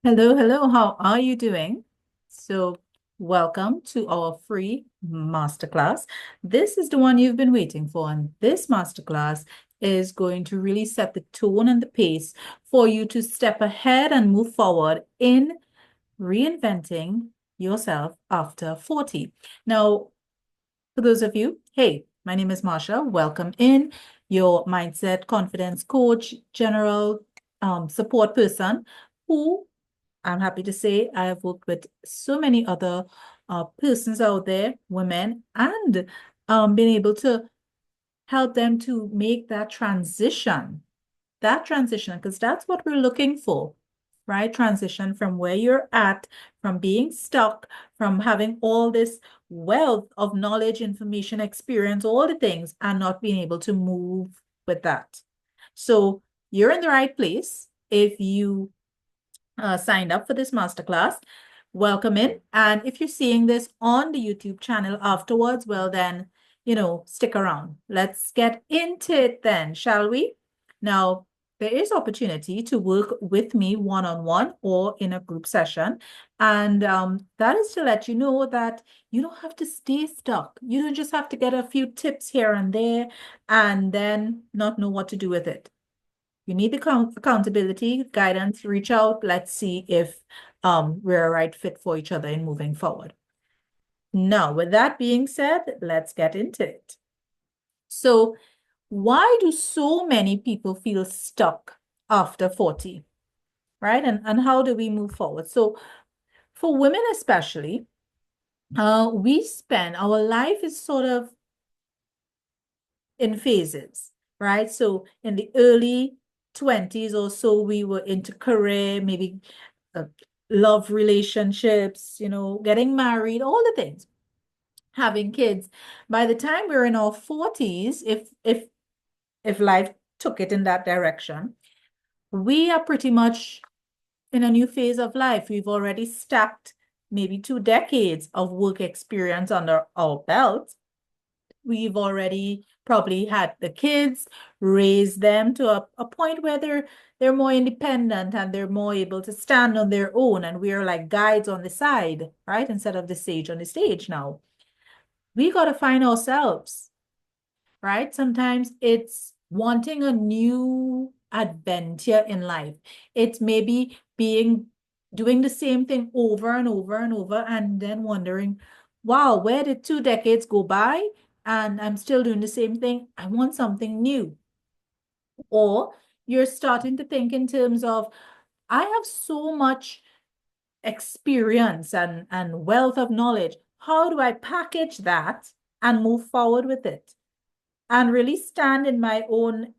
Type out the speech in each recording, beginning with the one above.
Hello, hello. How are you doing? So, welcome to our free masterclass. This is the one you've been waiting for, and this masterclass is going to really set the tone and the pace for you to step ahead and move forward in reinventing yourself after 40. Now, for those of you, hey, my name is Marsha. Welcome in, your mindset, confidence coach, general support person who I'm happy to say I have worked with so many other persons out there, women, and been able to help them to make that transition, because that's what we're looking for, right? Transition from where you're at, from being stuck, from having all this wealth of knowledge, information, experience, all the things, and not being able to move with that. So you're in the right place if you signed up for this masterclass. Welcome in. And if you're seeing this on the YouTube channel afterwards, well, then, stick around. Let's get into it then, shall we? Now, there is opportunity to work with me one-on-one or in a group session. And that is to let you know that you don't have to stay stuck. You don't just have to get a few tips here and there and then not know what to do with it. You need the accountability, guidance, reach out. Let's see if we're a right fit for each other in moving forward. Now, with that being said, let's get into it. So, why do so many people feel stuck after 40, right? And how do we move forward? So, for women especially, we spend our life is sort of in phases, right? So in the early 20s or so, we were into career, maybe uh, love relationships, getting married, all the things, having kids. By the time we're in our 40s, if life took it in that direction, we are pretty much in a new phase of life. We've already stacked maybe 2 decades of work experience under our belt. We've already probably had the kids, raised them to a point where they're more independent and they're more able to stand on their own. And we're like guides on the side, right? Instead of the sage on the stage now. We got to find ourselves, right? Sometimes it's wanting a new adventure in life. It's maybe doing the same thing over and over and over, and then wondering, wow, where did 2 decades go by? And I'm still doing the same thing. I want something new. Or you're starting to think in terms of, I have so much experience and wealth of knowledge. How do I package that and move forward with it? And really stand in my own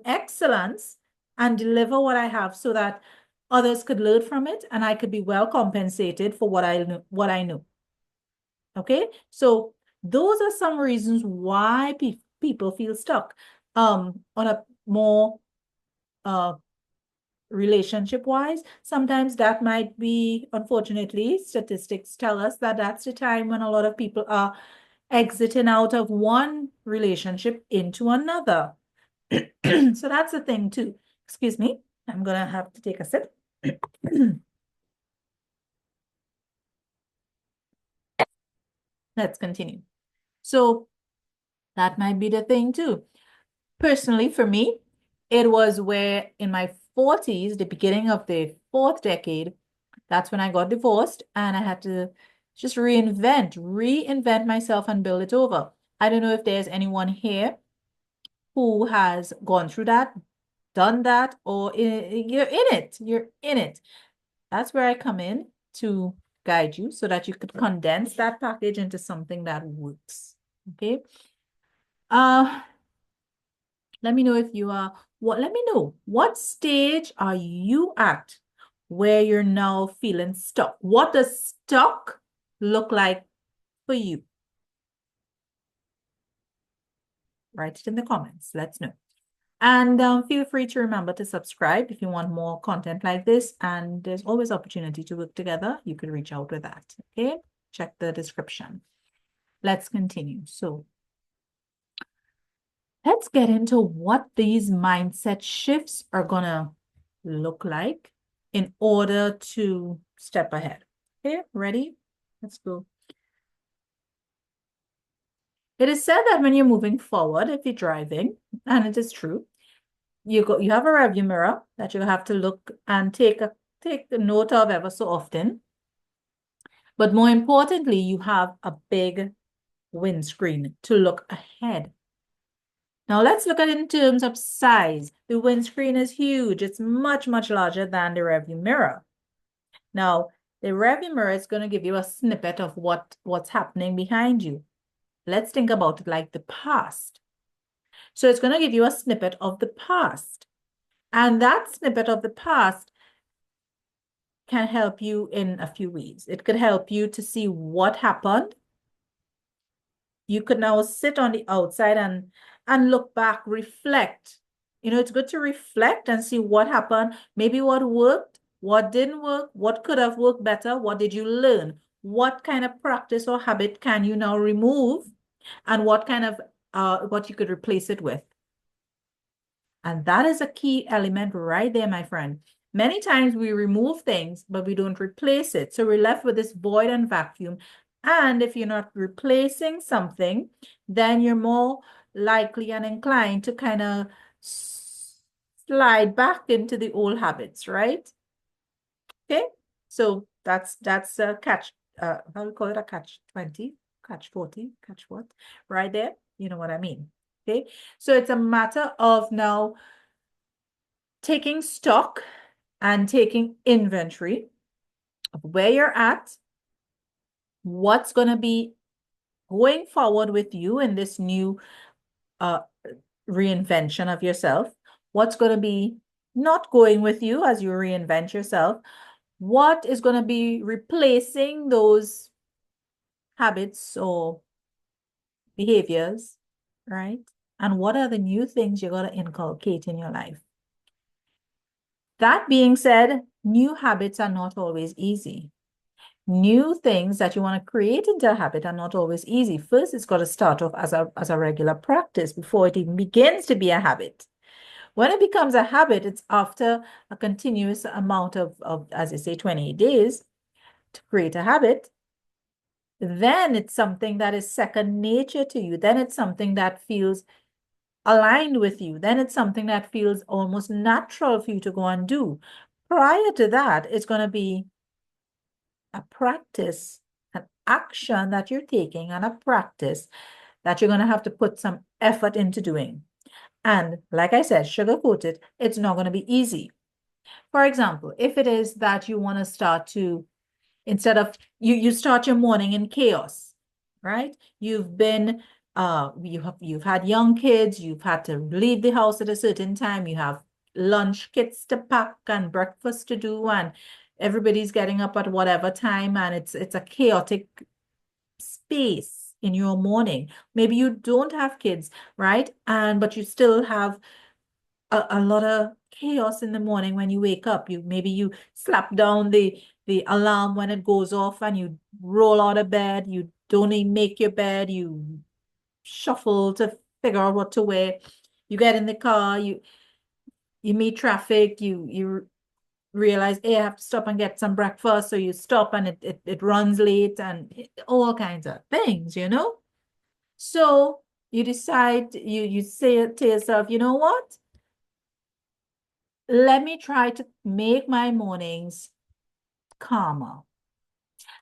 excellence and deliver what I have so that others could learn from it and I could be well compensated for what I know. Okay? So those are some reasons why people feel stuck. On a more uh relationship wise, sometimes that might be, unfortunately, statistics tell us that that's the time when a lot of people are exiting out of one relationship into another. So that's the thing too. Excuse me. I'm gonna have to take a sip. Let's continue. So that might be the thing too. Personally, for me, it was where in my 40s, the beginning of the fourth decade, that's when I got divorced and I had to just reinvent myself and build it over. I don't know if there's anyone here who has gone through that, done that, or you're in it. You're in it. That's where I come in to guide you so that you could condense that package into something that works. Okay. Uh, let me know if you are let me know what stage are you at where you're now feeling stuck. What does stuck look like for you? Write it in the comments. Let's know. And feel free to remember to subscribe if you want more content like this. And there's always opportunity to work together. You could reach out with that. Okay. Check the description. Let's continue. So let's get into what these mindset shifts are going to look like in order to step ahead. Okay, ready? Let's go. It is said that when you're moving forward, if you're driving, and it is true, you have a rearview mirror that you have to look and take a note of ever so often. But more importantly, you have a big windscreen to look ahead. Now let's look at it in terms of size. The windscreen is huge. It's much, much larger than the rearview mirror. Now, the rearview mirror is going to give you a snippet of what's happening behind you. Let's think about it like the past. So it's going to give you a snippet of the past. And that snippet of the past can help you in a few ways. It could help you to see what happened. You could now sit on the outside and look back, reflect. You know, it's good to reflect and see what happened, maybe what worked, what didn't work, what could have worked better, what did you learn? What kind of practice or habit can you now remove? And what kind of what you could replace it with? And that is a key element right there, my friend. Many times we remove things, but we don't replace it. So we're left with this void and vacuum. And if you're not replacing something, then you're more likely and inclined to kind of slide back into the old habits, right? Okay. So that's a catch, how do we call it? A catch 20, catch 40, catch what? Right there. You know what I mean? Okay. So it's a matter of now taking stock and taking inventory of where you're at, what's going to be going forward with you in this new reinvention of yourself, what's going to be not going with you as you reinvent yourself, what is going to be replacing those habits or behaviors, right? And what are the new things you're going to inculcate in your life? That being said, new habits are not always easy. New things that you want to create into a habit are not always easy. First, it's got to start off as a regular practice before it even begins to be a habit. When it becomes a habit, it's after a continuous amount of as I say, 28 days to create a habit. Then it's something that is second nature to you. Then it's something that feels aligned with you. Then it's something that feels almost natural for you to go and do. Prior to that, it's going to be a practice, an action that you're taking, and a practice that you're going to have to put some effort into doing. And like I said, sugarcoat it, it's not going to be easy. For example, if it is that you want to start to, instead of you start your morning in chaos, right? You've had young kids, you've had to leave the house at a certain time, you have lunch kits to pack and breakfast to do, and everybody's getting up at whatever time, and it's a chaotic space in your morning. Maybe you don't have kids, right? But you still have a lot of chaos in the morning when you wake up. Maybe you slap down the alarm when it goes off and you roll out of bed. You don't even make your bed. You shuffle to figure out what to wear. You get in the car. You meet traffic. You realize, hey, I have to stop and get some breakfast. So you stop and it runs late and all kinds of things, you know? So you decide, you say to yourself, you know what? Let me try to make my mornings calmer.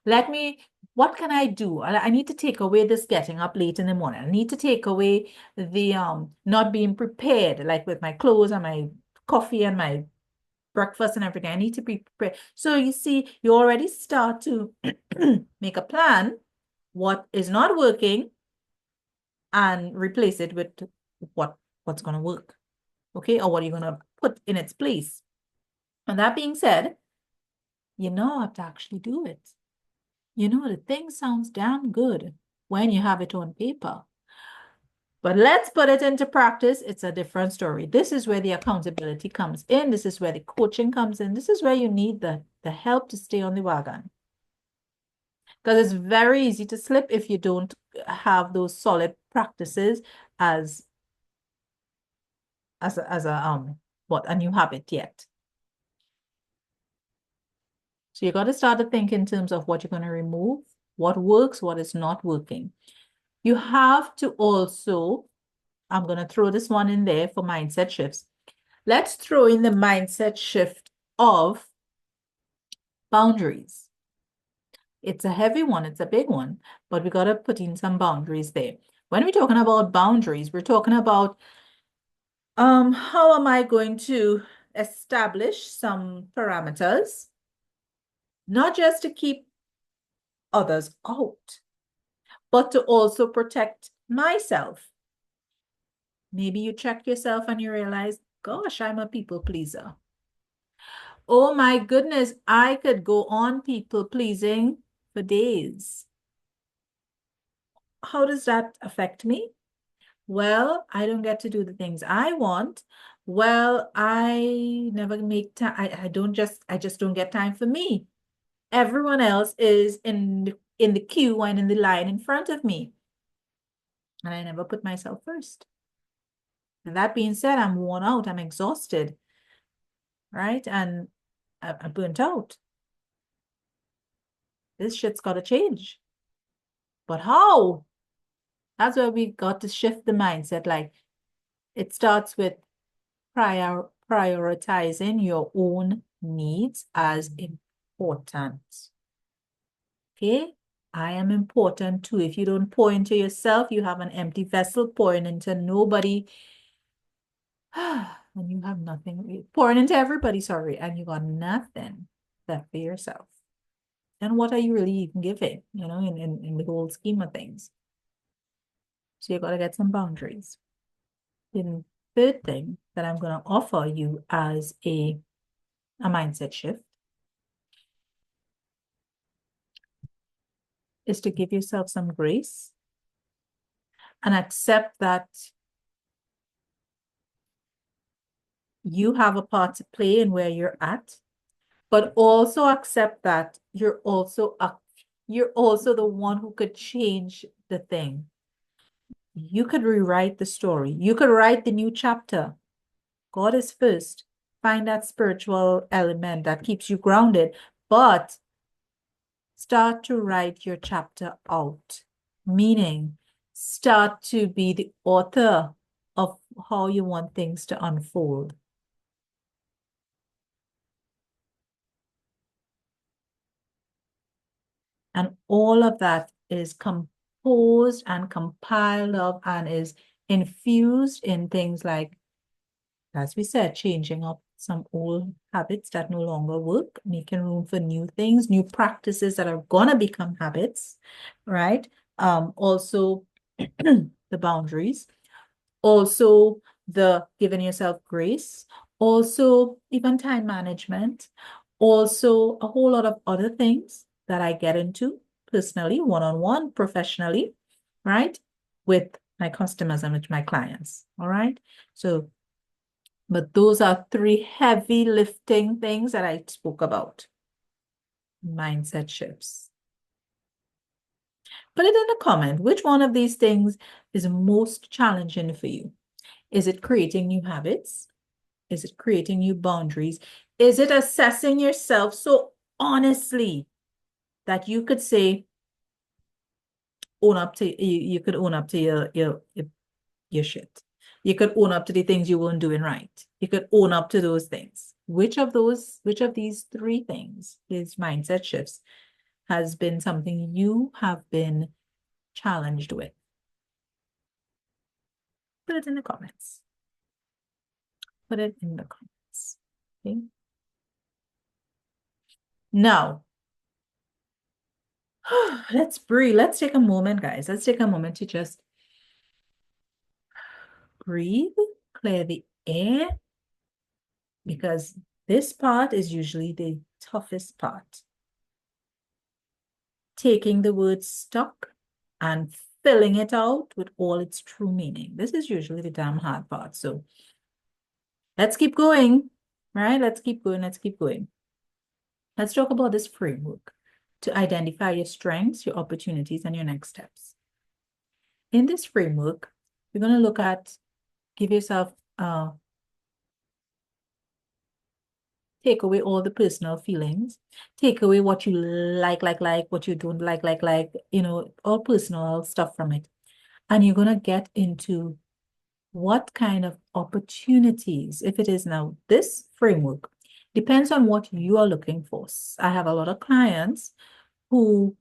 What can I do? I need to take away this getting up late in the morning. I need to take away the not being prepared, like with my clothes and my coffee and my breakfast and everything. I need to be prepared. So you see, you already start to make a plan, what is not working, and replace it with what's going to work. Okay, or what are you going to put in its place? And that being said, you know how to actually do it. You know, the thing sounds damn good when you have it on paper. But let's put it into practice. It's a different story. This is where the accountability comes in. This is where the coaching comes in. This is where you need the help to stay on the wagon. Because it's very easy to slip if you don't have those solid practices as a new habit yet. So you got to start to think in terms of what you're going to remove, what works, what is not working. You have to also, I'm going to throw this one in there for mindset shifts. Let's throw in the mindset shift of boundaries. It's a heavy one, it's a big one, but we got to put in some boundaries there. When we're talking about boundaries, we're talking about how am I going to establish some parameters, not just to keep others out, but to also protect myself. Maybe you check yourself and you realize, gosh, I'm a people pleaser. Oh my goodness, I could go on people pleasing for days. How does that affect me? Well, I don't get to do the things I want. Well, I never make time. I just don't get time for me. Everyone else is in the queue and in the line in front of me. And I never put myself first. And that being said, I'm worn out, I'm exhausted, right? And I'm burnt out. This shit's got to change. But how? That's where we got to shift the mindset. Like it starts with prioritizing your own needs as important. Okay? I am important too. If you don't pour into yourself, you have an empty vessel pouring into nobody. And you have nothing, pouring into everybody, sorry, and you got nothing left for yourself. And what are you really even giving, in the whole scheme of things? So you got to get some boundaries. The third thing that I'm going to offer you as a mindset shift is to give yourself some grace and accept that you have a part to play in where you're at, but also accept that you're also the one who could change the thing. You could rewrite the story. You could write the new chapter. God is first. Find that spiritual element that keeps you grounded, but start to write your chapter out, meaning start to be the author of how you want things to unfold. And all of that is composed and compiled of and is infused in things like, as we said, changing up some old habits that no longer work, making room for new things, new practices that are gonna become habits, right? Also the boundaries, also the giving yourself grace, also even time management, also a whole lot of other things that I get into personally, one-on-one, professionally, right? With my customers and with my clients, all right? So, but those are three heavy lifting things that I spoke about. Mindset shifts. Put it in the comment. Which one of these things is most challenging for you? Is it creating new habits? Is it creating new boundaries? Is it assessing yourself so honestly that you could say, you could own up to your shit. You could own up to the things you weren't doing right. You could own up to those things. Which of these three things, these mindset shifts, has been something you have been challenged with? Put it in the comments. Put it in the comments. Okay. Now, let's breathe. Let's take a moment, guys. Let's take a moment to just breathe, clear the air, because this part is usually the toughest part. Taking the word stuck and filling it out with all its true meaning. This is usually the damn hard part. So let's keep going, right? Let's keep going. Let's keep going. Let's talk about this framework to identify your strengths, your opportunities, and your next steps. In this framework, we're going to look at, give yourself Take away all the personal feelings. Take away what you like, what you don't like, all personal stuff from it. And you're going to get into what kind of opportunities, if it is now this framework, depends on what you are looking for. I have a lot of clients who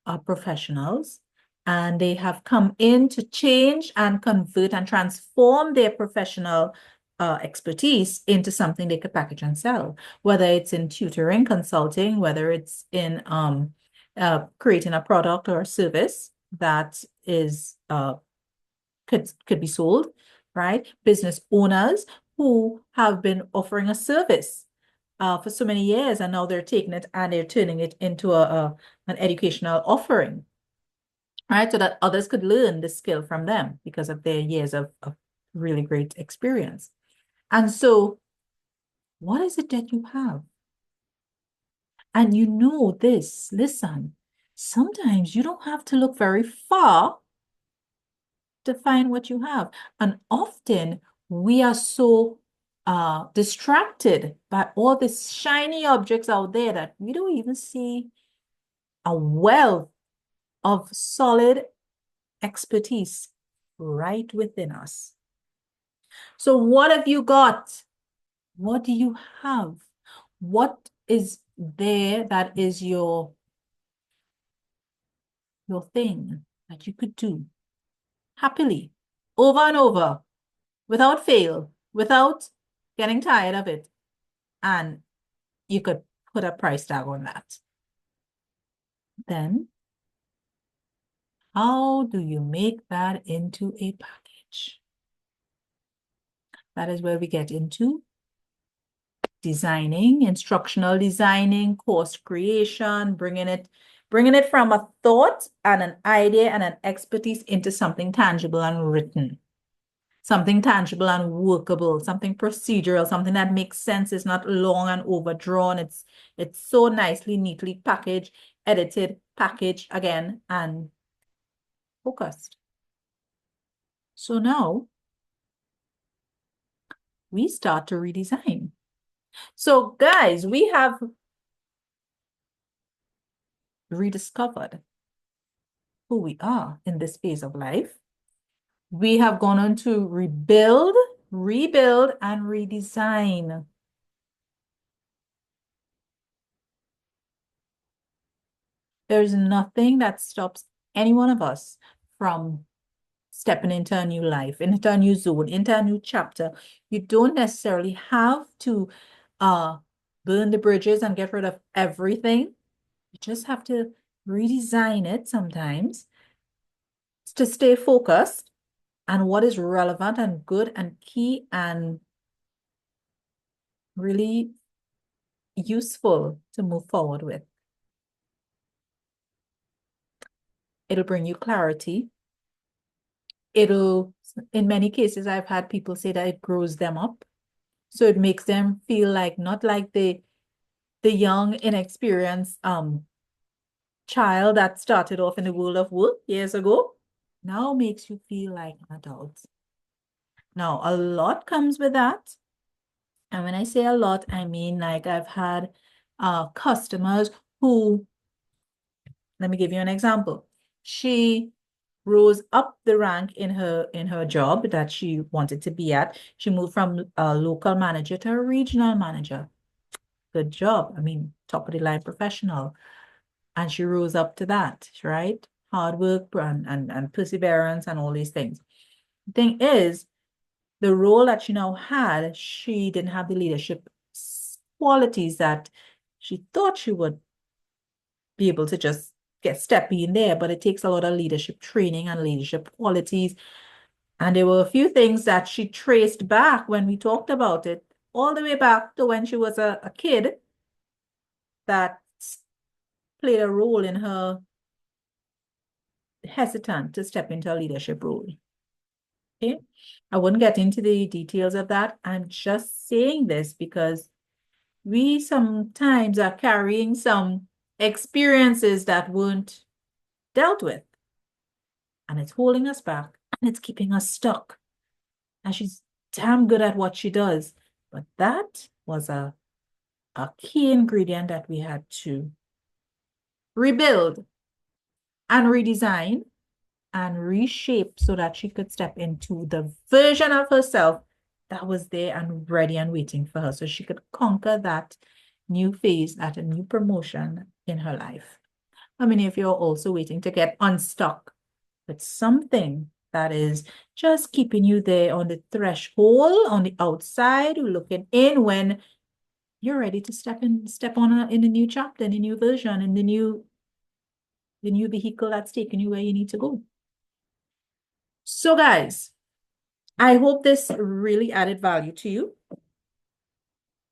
are professionals and they have come in to change and convert and transform their professional expertise into something they could package and sell, whether it's in tutoring, consulting, whether it's in creating a product or a service that is could be sold, right? Business owners who have been offering a service for so many years, and now they're taking it and they're turning it into an educational offering, right? So that others could learn the skill from them because of their years of really great experience. And so, what is it that you have? And you know this, listen, sometimes you don't have to look very far to find what you have. And often we are so distracted by all these shiny objects out there that we don't even see a wealth of solid expertise right within us. So what have you got? What do you have? What is there that is your thing that you could do happily over and over without fail, without getting tired of it? And you could put a price tag on that. Then how do you make that into a package? That is where we get into designing, instructional designing, course creation, bringing it from a thought and an idea and an expertise into something tangible and written, something tangible and workable, something procedural, something that makes sense, is not long and overdrawn. It's so nicely, neatly packaged, edited, packaged again, and focused. So now we start to redesign. So guys, we have rediscovered who we are in this phase of life. We have gone on to rebuild, and redesign. There's nothing that stops any one of us from stepping into a new life, into a new zone, into a new chapter. You don't necessarily have to burn the bridges and get rid of everything. You just have to redesign it sometimes to stay focused on what is relevant and good and key and really useful to move forward with. It'll bring you clarity. It'll, in many cases, I've had people say that it grows them up. So it makes them feel like, not like the young, inexperienced child that started off in the world of work years ago, now makes you feel like an adult. Now, a lot comes with that. And when I say a lot, I mean like I've had customers who, let me give you an example. She rose up the rank in her job that she wanted to be at. She moved from a local manager to a regional manager. Good job. I mean, top of the line professional. And she rose up to that, right? Hard work and perseverance and all these things. The thing is, the role that she now had, she didn't have the leadership qualities that she thought she would be able to just step in there, but it takes a lot of leadership training and leadership qualities. And there were a few things that she traced back when we talked about it, all the way back to when she was a kid, that played a role in her hesitant to step into a leadership role. Okay, I wouldn't get into the details of that. I'm just saying this because we sometimes are carrying some experiences that weren't dealt with, and it's holding us back and it's keeping us stuck. And she's damn good at what she does, but that was a a key ingredient that we had to rebuild and redesign and reshape so that she could step into the version of herself that was there and ready and waiting for her so she could conquer that new phase, that a new promotion in her life. How many of you are also waiting to get unstuck with something that is just keeping you there on the threshold, on the outside, looking in when you're ready to step on in a new chapter, in a new version, in the new vehicle that's taking you where you need to go. So guys, I hope this really added value to you.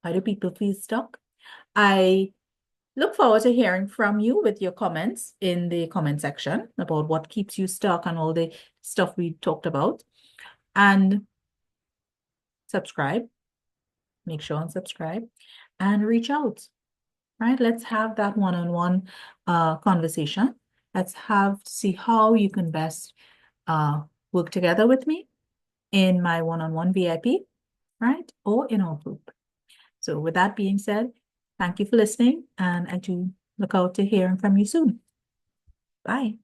How do people feel stuck? I look forward to hearing from you with your comments in the comment section about what keeps you stuck and all the stuff we talked about. And subscribe, make sure and subscribe and reach out, right? Let's have that one-on-one conversation. Let's see how you can best work together with me in my one-on-one VIP, right? Or in our group. So with that being said, thank you for listening, and I do look out to hearing from you soon. Bye.